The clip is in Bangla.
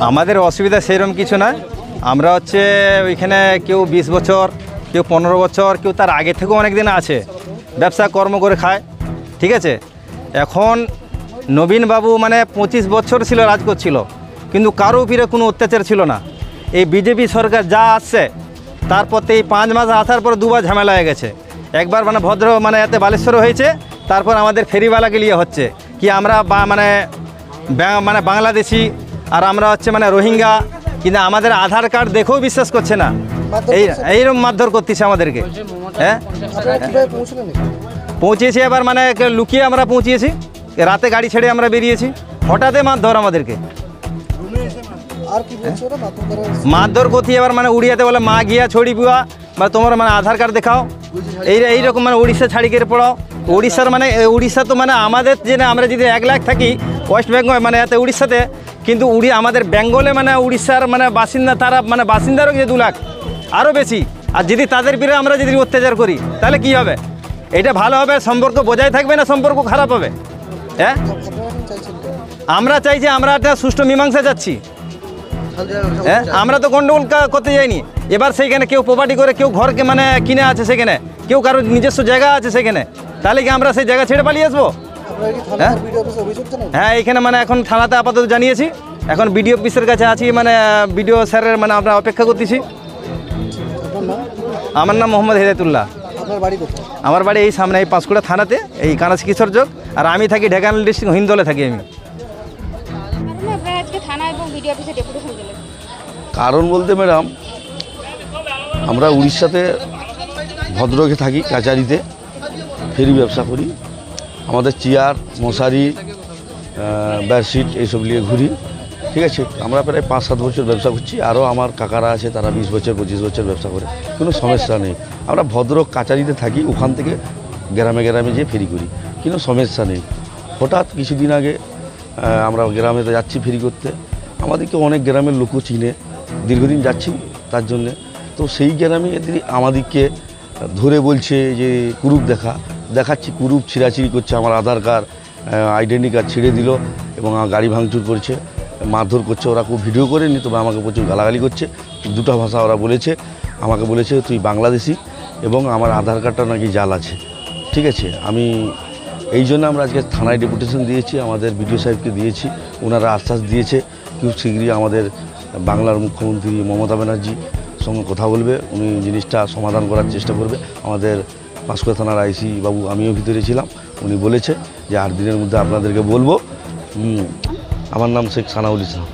আমাদের অসুবিধা সেরকম কিছু না। আমরা হচ্ছে ওইখানে কেউ 20 বছর, কেউ 15 বছর, কেউ তার আগে থেকেও অনেক দিন আছে ব্যবসা কর্ম করে খায়, ঠিক আছে। এখন নবীনবাবু মানে 25 বছর ছিল রাজ করছিল, কিন্তু কারো উপরে কোনো অত্যাচার ছিল না। এই বিজেপি সরকার যা আসছে তারপর এই 5 মাস আসার পর দুবার ঝামেলা হয়ে গেছে। একবার মানে ভদ্র মানে এতে বালেশ্বর হয়েছে, তারপর আমাদের ফেরিওয়ালাকে নিয়ে হচ্ছে কি আমরা মানে বাংলাদেশি আর আমরা হচ্ছে মানে রোহিঙ্গা, কিন্তু আমাদের আধার কার্ড দেখেও বিশ্বাস করছে না। এইরকম মারধর করতেছে আমাদেরকে। হ্যাঁ, পৌঁছেছি এবার মানে লুকিয়ে আমরা পৌঁছিয়েছি, রাতে গাড়ি ছেড়ে আমরা বেরিয়েছি, হঠাৎই মারধর আমাদেরকে। মারধর করতে এবার মানে উড়িয়াতে বলে মা গিয়া ছড়ি বুয়া বা তোমার মানে আধার কার্ড দেখাও, এইরকম মানে উড়িষ্যা ছাড়ি করে পড়াও। উড়িষ্যার মানে উড়িষ্যা তো মানে আমাদের যে আমরা যদি 1 লাখ থাকি ওয়েস্ট বেঙ্গল মানে এতে উড়িষ্যাতে, কিন্তু আমাদের বেঙ্গলে মানে উড়িষ্যার মানে বাসিন্দা তারা মানে বাসিন্দারও যে 2 লাখ আরও বেশি। আর যদি তাদের বিরুদ্ধে আমরা যদি অত্যাচার করি তাহলে কি হবে? এটা ভালো হবে? সম্পর্ক বজায় থাকবে না সম্পর্ক খারাপ হবে? হ্যাঁ, আমরা চাইছি আমরা একটা সুষ্ঠু মীমাংসা চাচ্ছি। হ্যাঁ, আমরা তো গন্ডগোল করতে যাইনি। এবার সেইখানে কেউ প্রপার্টি করে, কেউ ঘরকে মানে কিনে আছে সেখানে, কেউ কারোর নিজস্ব জায়গা আছে সেখানে, তাহলে কি আমরা সেই জায়গা ছেড়ে পালিয়ে আসবো? হ্যাঁ, এখানে মানে এখন থানাতে আপাতত জানিয়েছি, এখন বিডিও অফিসের কাছে আছি, মানে বিডিও স্যারের মানে আমরা অপেক্ষা করতেছি। আমার নাম মোহাম্মদ হেদায়তুল্লাহ। আমার বাড়ি এই সামনে এই পাঁশকুড়া থানাতে, এই কানাস কিশোর চক, আর আমি থাকি ঢেকানাল ডিস্ট্রিক্ট হিন্দলে থাকি আমি। কারণ বলতে ম্যাডাম, আমরা উড়িষ্যাতে ভদ্রকে থাকি, কাচারিতে ফেরি ব্যবসা করি। আমাদের চেয়ার, মশারি, বেডশিট এইসব নিয়ে ঘুরি, ঠিক আছে। আমরা প্রায় 5-7 বছর ব্যবসা করছি। আরও আমার কাকারা আছে, তারা 20 বছর 25 বছর ব্যবসা করে, কোনো সমস্যা নেই। আমরা ভদ্র কাচারিতে থাকি, ওখান থেকে গ্রামে গ্রামে যেয়ে ফেরি করি, কোনো সমস্যা নেই। হঠাৎ কিছুদিন আগে আমরা গ্রামেতে যাচ্ছি ফেরি করতে, আমাদেরকে অনেক গ্রামের লোকও চিনে, দীর্ঘদিন যাচ্ছি তার জন্যে। তো সেই গ্রামে আমাদেরকে ধরে বলছে যে কুরুপ দেখাচ্ছি, কুরুপ ছিঁড়াছিঁড়ি করছে, আমার আধার কার্ড আইডেন্টি কার্ড ছিঁড়ে দিল এবং আমার গাড়ি ভাঙচুর করছে, মারধর করছে। ওরা খুব ভিডিও করে নি, তবে আমাকে প্রচুর গালাগালি করছে। 2টা ভাষা ওরা বলেছে, আমাকে বলেছে তুই বাংলাদেশি এবং আমার আধার কার্ডটা নাকি জাল আছে, ঠিক আছে। আমি এই জন্য আমরা আজকে থানায় ডেপুটেশন দিয়েছি, আমাদের বিডিও সাহেবকে দিয়েছি। ওনারা আশ্বাস দিয়েছে খুব শীঘ্রই আমাদের বাংলার মুখ্যমন্ত্রী মমতা ব্যানার্জি সঙ্গে কথা বলবে, উনি জিনিসটা সমাধান করার চেষ্টা করবে। আমাদের পাঁশকুড়া থানার আইসি বাবু, আমিও ভিতরে ছিলাম, উনি বলেছে যে 8 দিনের মধ্যে আপনাদেরকে বলবো। আমার নাম শেখ সানাউল ইসলাম।